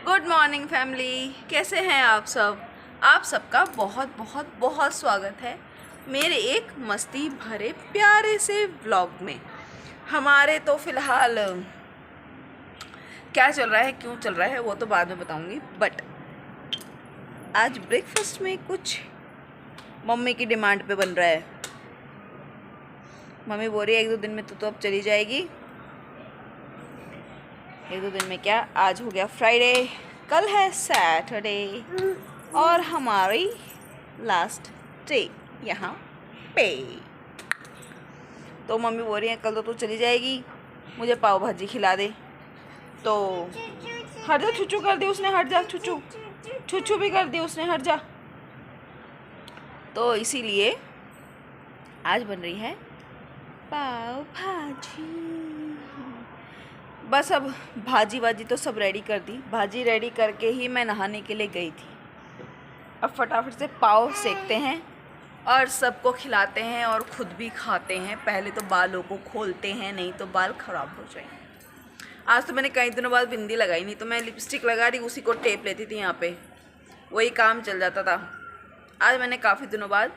Good morning family, कैसे हैं आप सब। आप सबका बहुत बहुत बहुत स्वागत है मेरे एक मस्ती भरे प्यारे से व्लॉग में। हमारे तो फ़िलहाल क्या चल रहा है, क्यों चल रहा है, वो तो बाद में बताऊंगी। बट आज ब्रेकफास्ट में कुछ मम्मी की डिमांड पे बन रहा है। मम्मी बोल रही है 1-2 दिन में तो अब चली जाएगी। 1-2 दिन में क्या, आज हो गया फ्राइडे, कल है सैटरडे और हमारी लास्ट डे यहाँ पे। तो मम्मी बोल रही है कल तो तू चली जाएगी, मुझे पाव भाजी खिला दे। तो हट जा, छुचू कर दी उसने, हट जा छुचू, छुचू भी कर दी उसने, हट जा। तो इसीलिए आज बन रही है पाव भाजी। बस अब भाजी वाजी तो सब रेडी कर दी, भाजी रेडी करके ही मैं नहाने के लिए गई थी। अब फटाफट से पाव सेकते हैं और सबको खिलाते हैं और खुद भी खाते हैं। पहले तो बालों को खोलते हैं, नहीं तो बाल ख़राब हो जाएंगे। आज तो मैंने कई दिनों बाद बिंदी लगाई, नहीं तो मैं लिपस्टिक लगा रही उसी को टेप लेती थी यहाँ पे, वही काम चल जाता था। आज मैंने काफ़ी दिनों बाद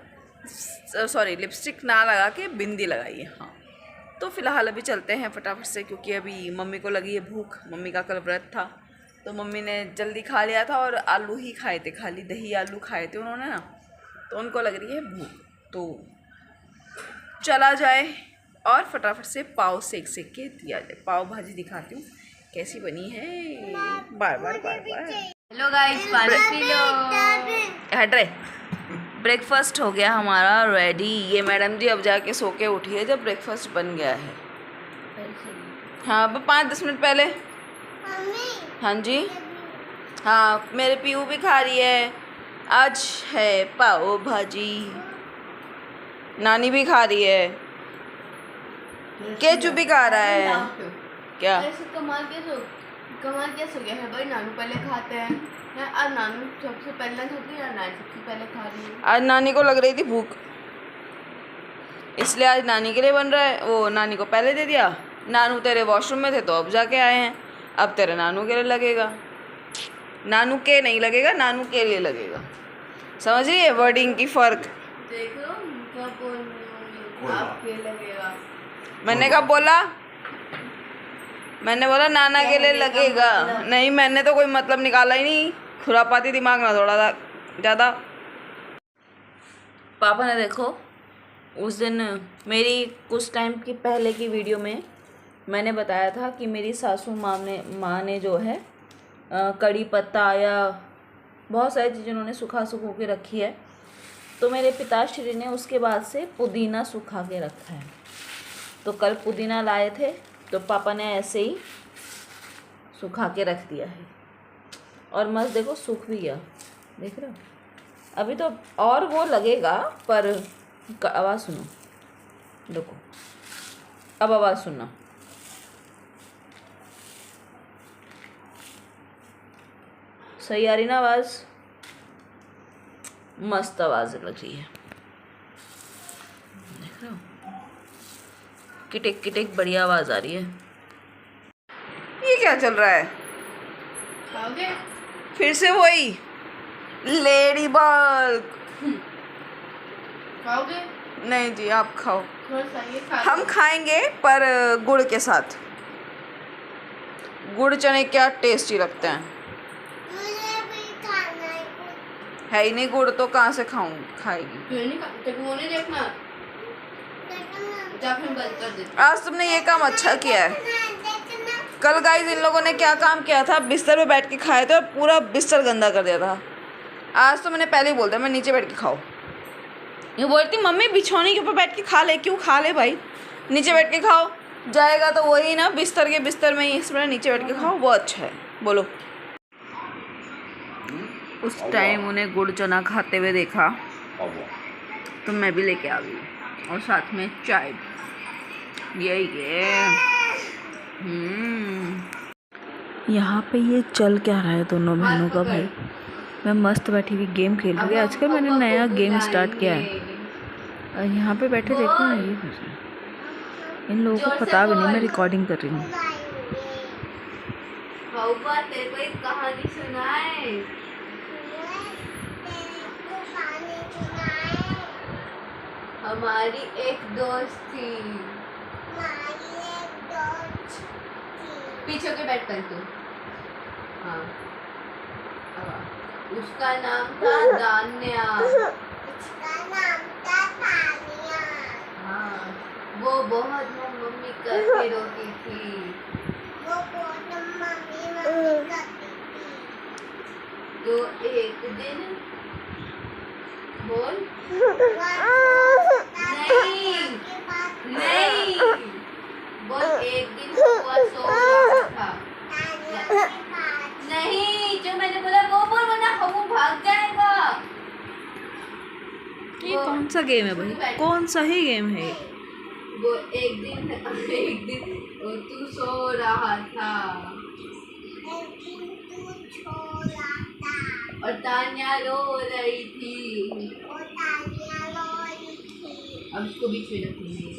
लिपस्टिक ना लगा के बिंदी लगाई है। हाँ, तो फ़िलहाल अभी चलते हैं फटाफट से, क्योंकि अभी मम्मी को लगी है भूख। मम्मी का कल व्रत था तो मम्मी ने जल्दी खा लिया था और आलू ही खाए थे, खाली दही आलू खाए थे उन्होंने ना, तो उनको लग रही है भूख। तो चला जाए और फटाफट से पाव सेक के दिया जाए। पाव भाजी दिखाती हूँ कैसी बनी है, बार बार। हेलो गाइस, पानी पी लो। हट रहे। ब्रेकफास्ट हो गया हमारा रेडी। ये मैडम जी अब जाके सो के उठी है जब ब्रेकफास्ट बन गया है। हाँ, 5-10 मिनट पहले। हाँ जी, हाँ मेरे पीऊ भी खा रही है। आज है पाव भाजी, नानी भी खा रही है, केचू भी खा रहा है। क्या कमाल कैसे हो गया है भाई? नानू पहले खाते हैं, आज नानू सबसे पहले खाती है, नानी सबसे पहले खा रही है। आज नानी को लग रही थी भूख, इसलिए आज नानी के लिए बन रहा है। वो नानी को पहले दे दिया। नानू तेरे वॉशरूम में थे तो अब जाके आए हैं, अब तेरे नानू के लिए लगेगा। नानू के नहीं लगेगा, नानू के लिए लगेगा। समझ रही है वर्डिंग की फ़र्क। देख लो कब बोल रही हो, आपके लगेगा। मैंने कब बोला? मैंने बोला नाना के लिए लगेगा। नहीं, मैंने तो कोई मतलब निकाला ही नहीं। खुरापाती दिमाग ना थोड़ा ज़्यादा। पापा ने देखो उस दिन मेरी कुछ टाइम की पहले की वीडियो में मैंने बताया था कि मेरी सासू माँ ने जो है कड़ी पत्ता या बहुत सारी चीज़ें उन्होंने सुखा के रखी है। तो मेरे पिताश्री ने उसके बाद से पुदीना सुखा के रखा है। तो कल पुदीना लाए थे तो पापा ने ऐसे ही सुखा के रख दिया है और मस्त देखो सूख भी गया, देख रहे हो। अभी तो और वो लगेगा, पर आवाज़ सुनो, देखो अब आवाज़ सुनना। सही आ रही ना आवाज़? मस्त आवाज़ लग रही है, देख रहे हो, किटेक किटेक बढ़िया आवाज़ आ रही है। ये क्या चल रहा है? खाओगे? फिर से वही लेडी बग। खाओगे? नहीं जी, आप खाओ। थोड़ा सा ये खा हम खाएंगे पर गुड़ के साथ। गुड़ चने क्या टेस्टी लगते हैं। है ही नहीं गुड़ तो कहाँ से खाएगी। वो नहीं देखना, बंद कर देते। आज तुमने ये काम अच्छा किया है। कल गाइस इन लोगों ने क्या काम किया था, बिस्तर पे बैठ के खाए थे और पूरा बिस्तर गंदा कर दिया था। आज तो मैंने पहले ही बोल दिया मैं नीचे बैठ के खाओ। ये बोलती मम्मी बिछौने के ऊपर बैठ के खा ले। क्यों खा ले भाई, नीचे बैठ के खाओ। जाएगा तो वही ना, बिस्तर में ही, इसमें नीचे बैठ के खाओ, वो अच्छा है। बोलो। उस टाइम उन्हें गुड़ चना खाते हुए देखा तो मैं भी लेके आ गई और साथ में चाय। ये यहाँ पे ये चल क्या रहा है दोनों बहनों का भाई। मैं मस्त बैठी हुई गेम खेल रही हूँ। आजकल मैंने नया गेम स्टार्ट किया है और यहाँ पे बैठे देखो ना, ये इन लोगों को पता भी नहीं मैं रिकॉर्डिंग कर रही हूँ। पाऊपा तेरे को एक कहानी सुनाए। हमारी एक दोस्त थी। पीछे के बैठ कर तू। हाँ, उसका नाम था दान्या। हाँ, वो बहुत मम्मी करके रोती थी। तो एक दिन बोल नहीं बोल, एक दिन वो सो रहा था। नहीं, जो मैंने बोला वो बोल, वरना वो भाग जाएगा। ये कौन सा गेम है भाई? कौन सा ही गेम है? वो एक दिन तू सो रहा था और तान्या रो रही थी। अब इसको बीच में रखेंगे।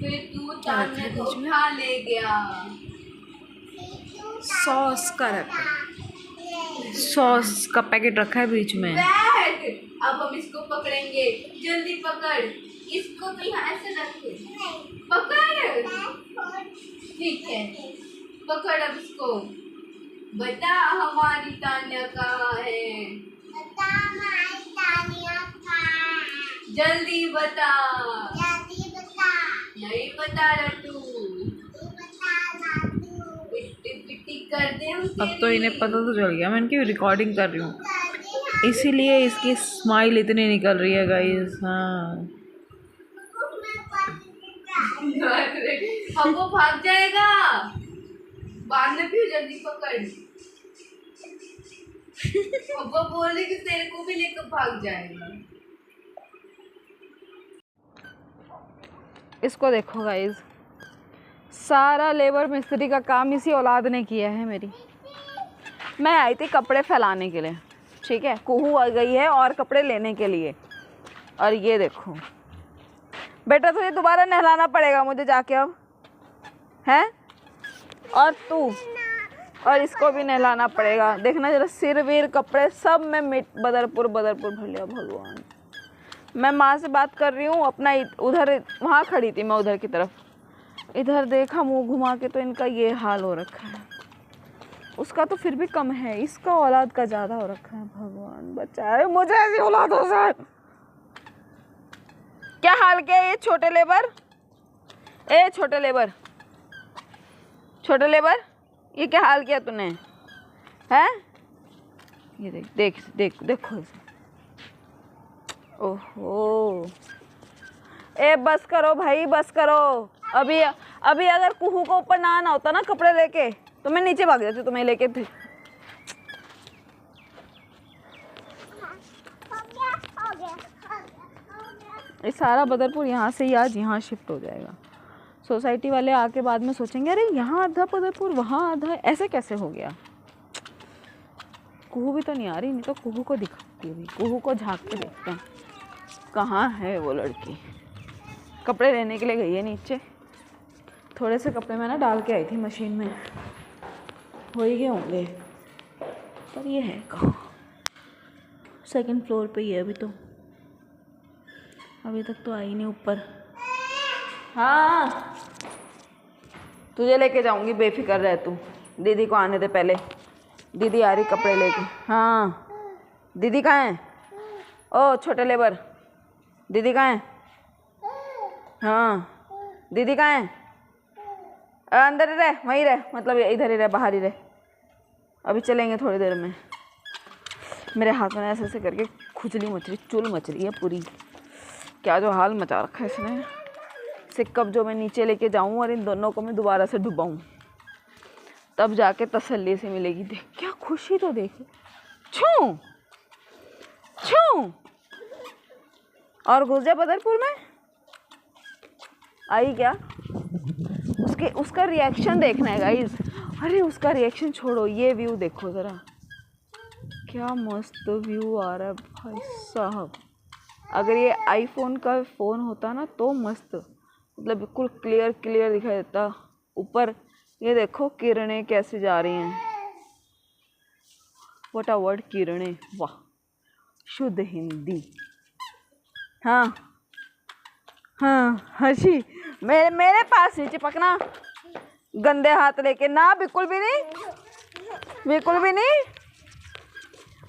फिर तू तान्या को उठा ले गया। सॉस का रखा, सॉस का पैकेट रखा है बीच में। बैठ, अब हम इसको पकड़ेंगे। जल्दी पकड़ इसको, तो यहाँ से रख। पकड़, ठीक है, पकड़ अब इसको। बता हमारी तान्या कहाँ है? जल्दी बता। नहीं बता रहा तू। पिट्टी पिट्टी कर दे हम अब तो इन्हें पता तो चल गया मैं इनकी रिकॉर्डिंग कर रही हूँ, इसीलिए इसकी स्माइल इतनी निकल रही है गाइस। हाँ, हम वो भाग जाएगा। बाद में भी जल्दी पकड़। अब वो बोल रही कि तेरे को भी लेकर भाग जाएगा। इसको देखो गाइस, सारा लेबर मिस्त्री का काम इसी औलाद ने किया है मेरी। मैं आई थी कपड़े फैलाने के लिए, ठीक है, कुहू आ गई है और कपड़े लेने के लिए। और ये देखो बेटा, तुझे दोबारा नहलाना पड़ेगा मुझे जाके अब, हैं? और तू और इसको भी नहलाना पड़ेगा। देखना जरा, सिर वीर कपड़े सब में मिट बदरपुर भर लिया। भगवान, मैं माँ से बात कर रही हूँ अपना, उधर वहाँ खड़ी थी मैं उधर की तरफ, इधर देखा मुंह घुमा के तो इनका ये हाल हो रखा है। उसका तो फिर भी कम है, इसका औलाद का ज़्यादा हो रखा है। भगवान बचाए मुझे ऐसी औलादों से। क्या हाल किया ये छोटे लेबर? ए छोटे लेबर, छोटे लेबर, ये क्या हाल किया तूने? हैं? ये देख देख देख देखो इसे। ओहो, ए बस करो भाई, बस करो। अभी अगर कुहू को ऊपर ना आना होता ना कपड़े लेके, तो मैं नीचे भाग जाती तुम्हें लेके थे। ये सारा बदरपुर यहाँ से ही आज यहाँ शिफ्ट हो जाएगा। सोसाइटी वाले आके बाद में सोचेंगे अरे यहाँ आधा बदरपुर वहाँ आधा, ऐसे कैसे हो गया। कुहू भी तो नहीं आ रही, नहीं तो कुहू को दिखाती है, कुहू को झाँक के देखते हैं कहाँ है वो लड़की। कपड़े लेने के लिए गई है नीचे। थोड़े से कपड़े मैं ना डाल के आई थी मशीन में, हो ही गए होंगे, पर ये है कहाँ? सेकंड फ्लोर पे ही है अभी तो, अभी तक तो आई नहीं ऊपर। हाँ, तुझे लेके जाऊंगी, बेफिक्र रह तू। दीदी को आने दे पहले, दीदी आ रही कपड़े लेके। हाँ, दीदी कहाँ है? ओ छोटे लेबर, दीदी कहाँ है? हाँ, दीदी कहाँ है? अंदर ही रह, वहीं रह, मतलब इधर ही रह, बाहर ही रह। अभी चलेंगे थोड़ी देर में। मेरे हाथ में ऐसे ऐसे करके खुजली मच रही, चुल मच रही है पूरी। क्या जो हाल मचा रखा है इसने। सिक्कब जो मैं नीचे लेके जाऊं और इन दोनों को मैं दोबारा से डुबाऊं, तब जाके तसल्ली से मिलेगी। देख क्या खुशी, तो देख, छू छू और घुस जा बदरपुर में। आई क्या? उसका रिएक्शन देखना है गाइस। अरे उसका रिएक्शन छोड़ो, ये व्यू देखो ज़रा, क्या मस्त व्यू आ रहा है भाई साहब। अगर ये आईफोन का फ़ोन होता ना तो मस्त, मतलब बिल्कुल क्लियर दिखाई देता। ऊपर ये देखो किरणें कैसे जा रही हैं। व्हाट अ वर्ड, किरणें, वाह, शुद्ध हिंदी। हाँ हाँ हर्षी, मेरे पास ही चिपकना, गंदे हाथ लेके ना, बिल्कुल भी नहीं, बिल्कुल भी नहीं,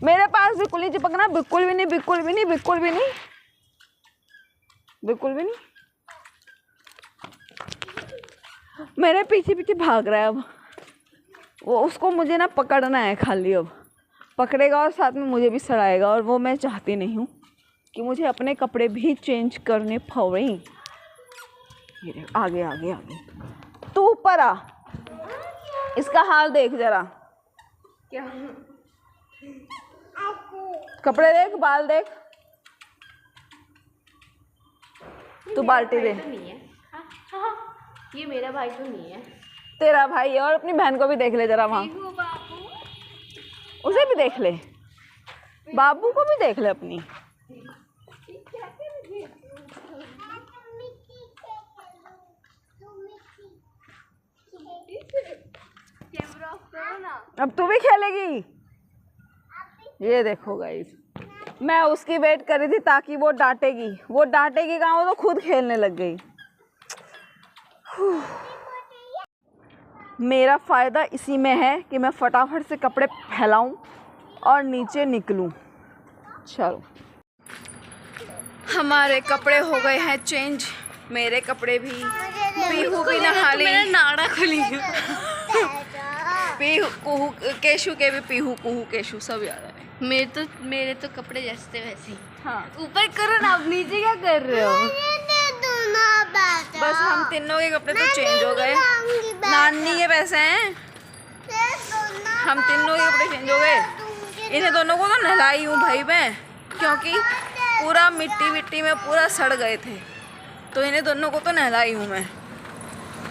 मेरे पास बिल्कुल नहीं चिपकना, बिल्कुल भी नहीं, बिल्कुल भी नहीं, बिल्कुल भी नहीं, बिल्कुल भी नहीं। मेरे पीछे पीछे भाग रहा है अब वो, उसको मुझे ना पकड़ना है खाली, अब पकड़ेगा और साथ में मुझे भी सड़ाएगा, और वो मैं चाहती नहीं हूँ कि मुझे अपने कपड़े भी चेंज करने पड़े। ये आगे आगे आगे, तू ऊपर आ, इसका हाल देख जरा, क्या? कपड़े देख, बाल देख, तू बाल्टी दे। तो नहीं है। हाँ, ये मेरा भाई तो नहीं है। तेरा भाई है, और अपनी बहन को भी देख ले जरा वहाँ, उसे भी देख ले, बाबू को भी देख ले अपनी। अब तू भी खेलेगी? ये देखो गाइस, मैं उसकी वेट कर रही थी ताकि वो डांटेगी कहाँ, वो तो खुद खेलने लग गई। मेरा फ़ायदा इसी में है कि मैं फटाफट से कपड़े फैलाऊं और नीचे निकलूं। चलो, हमारे कपड़े हो गए हैं चेंज, मेरे कपड़े भी, पीहू भी नहा ली, मेरा नाड़ा खुली, पीहू कुहू केशु के भी, पीहू कुहू केशु सब याद है। मेरे तो कपड़े जैसे वैसे ही। हाँ, ऊपर करो ना, आप नीचे क्या कर रहे हो? बस हम तीनों के कपड़े तो चेंज हो गए, नानी के पैसे हैं, हम तीनों के कपड़े चेंज हो गए। इन्हें दोनों को तो नहलाई हूँ भाई मैं, क्योंकि पूरा मिट्टी में पूरा सड़ गए थे, तो इन्हें दोनों को तो नहलाई हूँ मैं।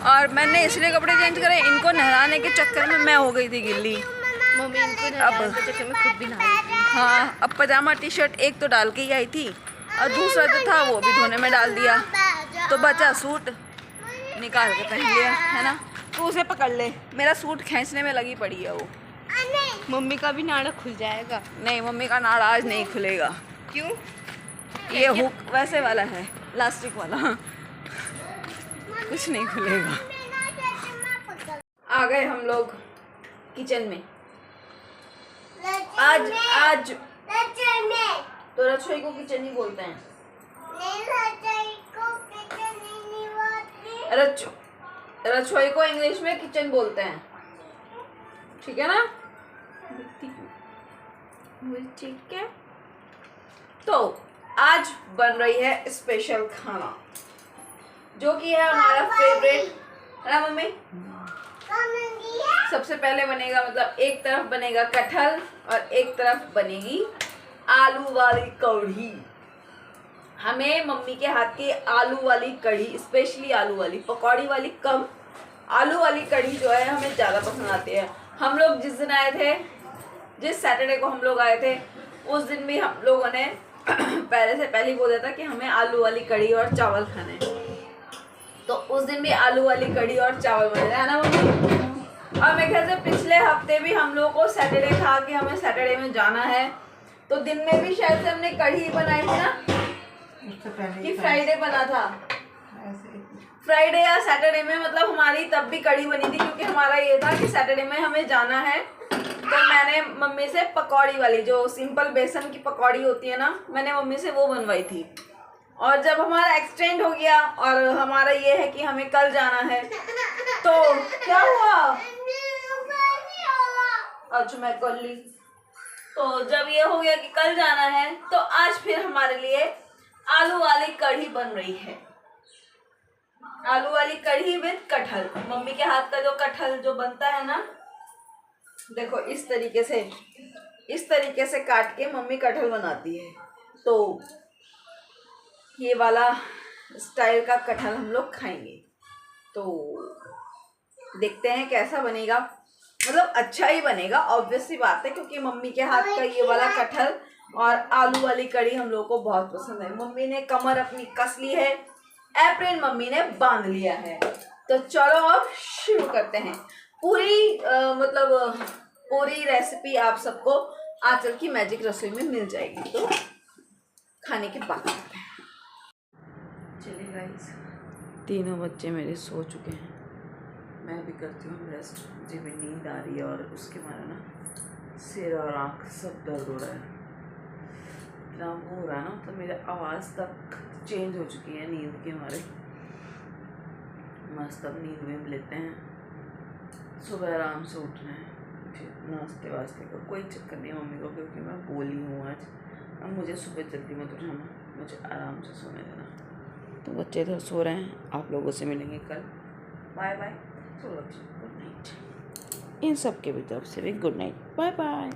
और मैंने इसलिए कपड़े चेंज करे, इनको नहलाने के चक्कर में मैं हो गई थी गिल्ली। मम्मी इनको नहलाने के चक्कर में खुद भी नहा रही थी। हाँ, अब पजामा टी शर्ट एक तो डाल के ही आई थी, और दूसरा जो था वो भी धोने में डाल दिया, तो बचा सूट, निकाल के पहन लिया, है ना। तो उसे पकड़ ले, मेरा सूट खींचने में लगी पड़ी है वो। मम्मी का भी नाड़ा खुल जाएगा। नहीं, मम्मी का नाड़ा आज नहीं खुलेगा। क्यों? ये हुक वैसे वाला है, प्लास्टिक वाला, कुछ नहीं खुलेगा। आ गए हम लोग किचन में। आज तो रसोई को किचन ही बोलते हैं। रसोई को इंग्लिश में किचन बोलते हैं, ठीक है ना? ठीक है। तो आज बन रही है स्पेशल खाना, जो कि है हमारा फेवरेट, है ना मम्मी? सबसे पहले बनेगा, मतलब एक तरफ बनेगा कटहल और एक तरफ बनेगी आलू वाली कढ़ी। हमें मम्मी के हाथ की आलू वाली कढ़ी, स्पेशली आलू वाली, पकौड़ी वाली कम, आलू वाली कढ़ी जो है हमें ज़्यादा पसंद आती है। हम लोग जिस दिन आए थे, जिस सैटरडे को हम लोग आए थे, उस दिन भी हम लोगों ने पहले से पहले बोला था कि हमें आलू वाली कढ़ी और चावल खाने हैं, तो उस दिन भी आलू वाली कढ़ी और चावल बने थे, है ना मम्मी? और मेरे ख्याल से पिछले हफ्ते भी हम लोगों को सैटरडे था कि हमें सैटरडे में जाना है, तो दिन में भी शायद से हमने कढ़ी बनाई थी ना, कि फ्राइडे बना था, फ्राइडे या सैटरडे में, मतलब हमारी तब भी कढ़ी बनी थी, क्योंकि हमारा ये था कि सैटरडे में हमें जाना है। तो मैंने मम्मी से पकौड़ी वाली, जो सिंपल बेसन की पकौड़ी होती है ना, मैंने मम्मी से वो बनवाई थी। और जब हमारा एक्सटेंड हो गया और हमारा ये है कि हमें कल जाना है, तो क्या हुआ? अच्छा, मैं कर ली। तो जब ये हो गया कि कल जाना है, तो आज फिर हमारे लिए आलू वाली कढ़ी बन रही है। आलू वाली कढ़ी विद कटहल। मम्मी के हाथ का जो कटहल जो बनता है ना, देखो इस तरीके से काट के मम्मी कटहल बनाती है। तो ये वाला स्टाइल का कटहल हम लोग खाएंगे, तो देखते हैं कैसा बनेगा। मतलब अच्छा ही बनेगा, ऑब्वियस सी बात है, क्योंकि मम्मी के हाथ का ये वाला कटहल और आलू वाली कढ़ी हम लोग को बहुत पसंद है। मम्मी ने कमर अपनी कस ली है, एप्रन मम्मी ने बांध लिया है, तो चलो अब शुरू करते हैं। पूरी रेसिपी आप सबको आंचल की मैजिक रसोई में मिल जाएगी, तो खाने के बाद करते हैं। चलिए गाइस, तीनों बच्चे मेरे सो चुके हैं, मैं भी करती हूँ रेस्ट। मुझे भी नींद आ रही है और उसके मारे ना सिर और आँख सब दर्द हो रहा है। इतना वो हो रहा है ना, तो मेरी आवाज़ तक चेंज हो चुकी है नींद के मारे। मस्त अब नींद में लेते हैं, सुबह आराम से उठना है। फिर नाश्ते वास्ते का कोई चक्कर नहीं मम्मी को, क्योंकि मैं बोली हूँ आज अब मुझे सुबह जल्दी मत उठाना, मुझे आराम से सोने देना। तो बच्चे तो सो रहे हैं, आप लोगों से मिलेंगे कल। Bye bye, so good night. इन सब के भी तरफ से भी गुड नाइट, बाय बाय।